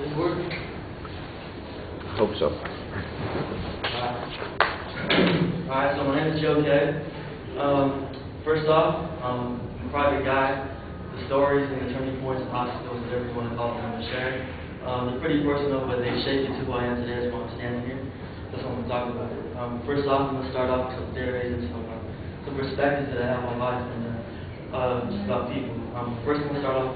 This work? I hope so. Alright, so my name is Joe Kay. First off, I'm a private guy. The stories and the turning points and obstacles, whatever you want to call them, I'm sharing. They're pretty personal, but they shape into who I am today. That's why I'm standing here. That's what I'm going to talk about. First off, I'm going to start off with some theories and some perspectives that I have on life and just about people. First, I'm going to start off.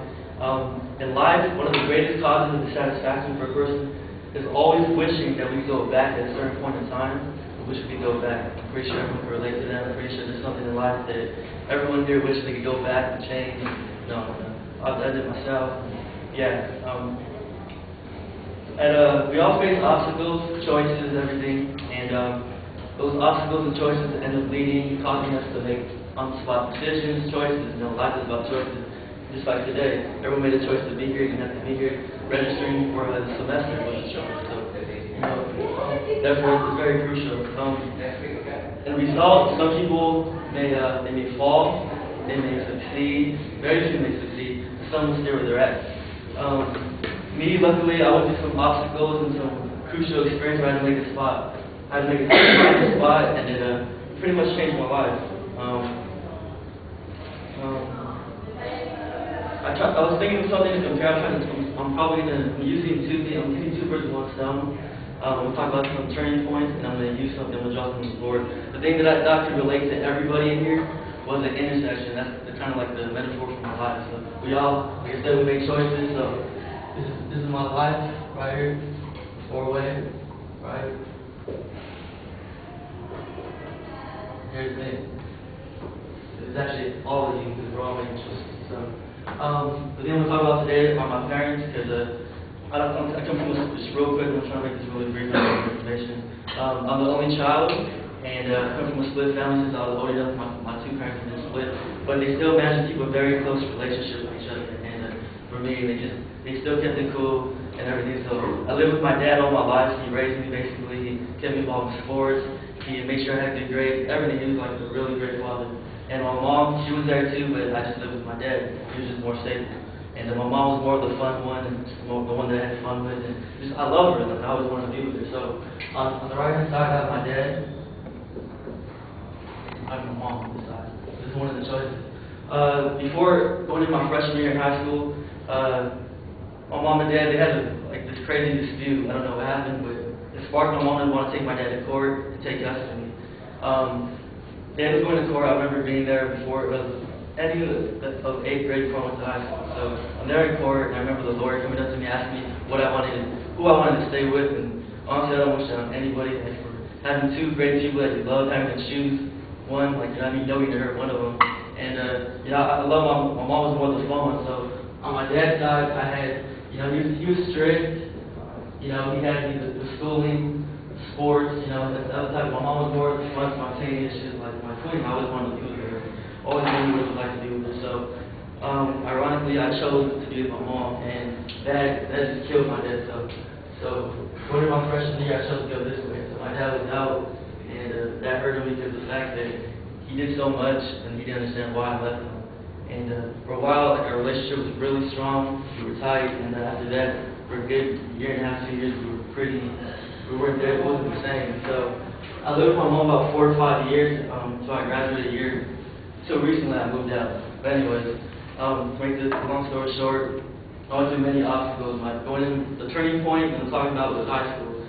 In life, one of the greatest causes of dissatisfaction for a person is always wishing that we go back at a certain point in time. We wish we could go back. I'm pretty sure everyone can relate to that. I'm pretty sure there's something in life that everyone here wishes they could go back and change. No, I did myself. Yeah. We all face obstacles, choices, everything, and those obstacles and choices end up causing us to make on-the-spot decisions, choices. Life is about choices. Just like today, everyone made a choice to be here. You have to be here. Registering for the semester was a choice. So, that's very crucial. In result, some people may fall, they may succeed. Very few may succeed. Some will stay where they're at. Me, luckily, I went through some obstacles and some crucial experience where I had to make a spot. I had to make a spot, and it pretty much changed my life. I was thinking of something to compare. I'm probably going to be using two birds with one stone. We'll talk about some turning points, and I'm going to use something. I'm going to draw something on the board. The thing that I thought could relate to everybody in here was an intersection. That's kind of like the metaphor for my life. So we all, like I said, we make choices. So this is my life right here, four-way, right? Here's me. It's actually all of you because we're all making choices. So, the thing we'll talk about today are my parents because I come from just real quick. I'm trying to make this really brief information. I'm the only child, and I come from a split family since I was old enough. My two parents have been split, but they still managed to keep a very close relationship with each other. And for me, they still kept it cool and everything. So I lived with my dad all my life. He raised me basically. He kept me involved in sports. He made sure I had good grades. Everything. He was like a really great father. And my mom, she was there too, but I just lived with my dad. He was just more stable. And my mom was more of the fun one, and more the one that I had fun with. And just, I love her, and I always wanted to be with her. So on the right hand side, I have my dad. I have my mom on this side. This is one of the choices. Before going into my freshman year in high school, my mom and dad, they had this crazy dispute. I don't know what happened, but it sparked my mom to want to take my dad to court and take custody. Dad was going to court. I remember being there before it was ending of 8th grade before I went to high school. So I'm there in court, and I remember the lawyer coming up to me, asking me who I wanted to stay with, and honestly, I don't wish that on anybody. Like, for having two great people that you love, having to choose one, like, you know you to hurt one of them. And I love my mom was more of the fun one. So on my dad's side, I had, he was strict. He had me the schooling, sports, that other type. My mom was more fun, spontaneous. She was like my queen. I always wanted to be with her. Always knew what it was like to be with her. So, ironically, I chose to be with my mom, and that just killed my dad. So going into my freshman year, I chose to go this way. So my dad was out, and that hurt me because of the fact that he did so much, and he didn't understand why I left him. And for a while, our relationship was really strong. We were tight, and after that, for a good year and a half, 2 years, we weren't there. It wasn't the same. So I lived with my mom about 4 or 5 years. So I graduated a year. So recently I moved out. But anyways, to make this long story short, I went through many obstacles. Going in the turning point I'm talking about was high school.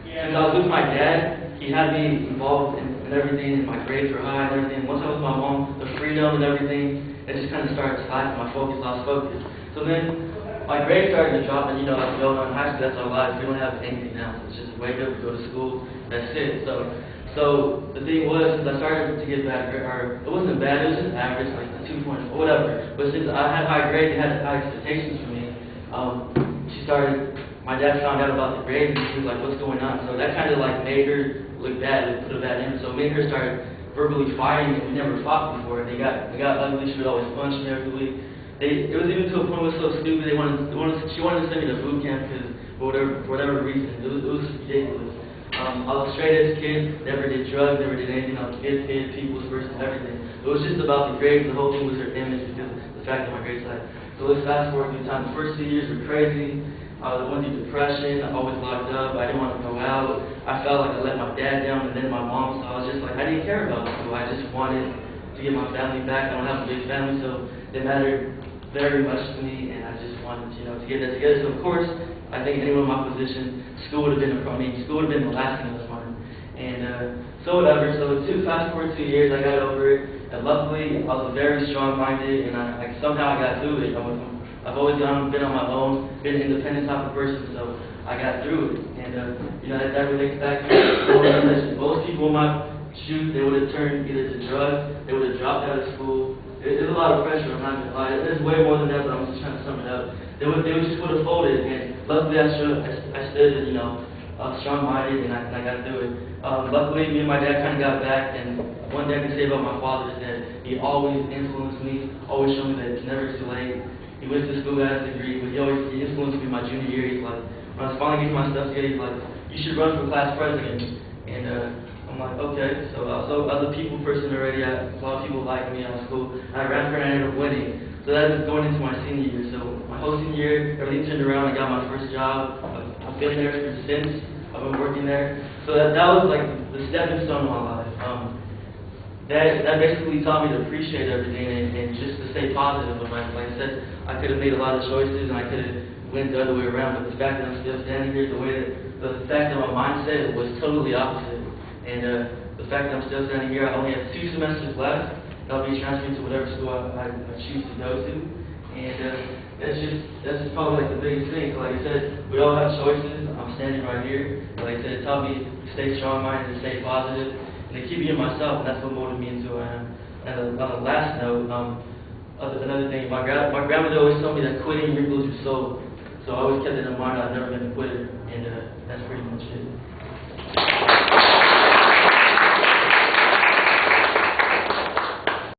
Since I was with my dad, he had me involved in everything, and my grades were high and everything. Once I was with my mom, the freedom and everything, it just kind of started slacking. My focus lost focus. So then my grades started to drop, and as we all know in high school, that's our life. We don't have anything else. It's just wake up, go to school, that's it. So the thing was, since I started to get bad, or it wasn't bad, it was just average, like a 2 point, or whatever. But since I had high grades, they had high expectations for me. My dad found out about the grades, and she was like, "What's going on?" So that kind of like made her look bad, like put a bad image. So me and her started verbally fighting, and we never fought before. And they got ugly. She would always punch me every week. It was even to a point where it was so stupid. She wanted to send me to boot camp because for whatever reason, it was ridiculous. I was straight as a kid, never did drugs, never did anything. I was gifted, people's first, everything. It was just about the grades. The whole thing was her image because the fact that my grades sucked. So let's fast forward through time. The first 2 years were crazy. I went through depression. I always locked up. I didn't want to go out. I felt like I let my dad down, and then my mom. So I was just like, I didn't care about school. I just wanted to get my family back. I don't have a big family, so it mattered very much to me, and I just wanted, to get that together. So of course, I think anyone in my position, school would have been school would have been the last thing I was wanting. And so whatever. So fast forward 2 years, I got over it. And luckily, I was very strong-minded, and somehow I got through it. I've always been on my own, been an independent type of person, so I got through it. And that relates back to most people in my shoes, they would have turned either to drugs, they would have dropped out of school. There's a lot of pressure, I'm not gonna lie. There's way more than that, but I'm just trying to sum it up. They just would have folded, and luckily I stood, strong-minded, and I got through it. Luckily, me and my dad kind of got back, and one thing I can say about my father is that he always influenced me, always showed me that it's never too late. He went to school, got his degree, but he influenced me my junior year. He's like, when I was finally getting my stuff together, he's like, you should run for class president. And I'm like, okay. So I was a people person already. A lot of people liked me out of school. I ran for it and I ended up winning. So that was going into my senior year. So my whole senior year, everything turned around. I got my first job. I've been there since. I've been working there. So that was like the stepping stone of my life. That basically taught me to appreciate everything and just to stay positive in life. Like I said, I could have made a lot of choices and I could have went the other way around, but the fact that I'm still standing here, the fact that my mindset was totally opposite, and the fact that I'm still standing here, I only have 2 semesters left, and I'll be transferring to whatever school I choose to go to, and that's just probably like the biggest thing. So like I said, we all have choices. I'm standing right here. Like I said, it taught me to stay strong-minded and stay positive, and to keep being myself, and that's what motivated me into who I am. And on the last note, another thing, my grandmother always told me that quitting rebuilds your soul. So I always kept it in mind. I've never been a quitter, and that's pretty much it.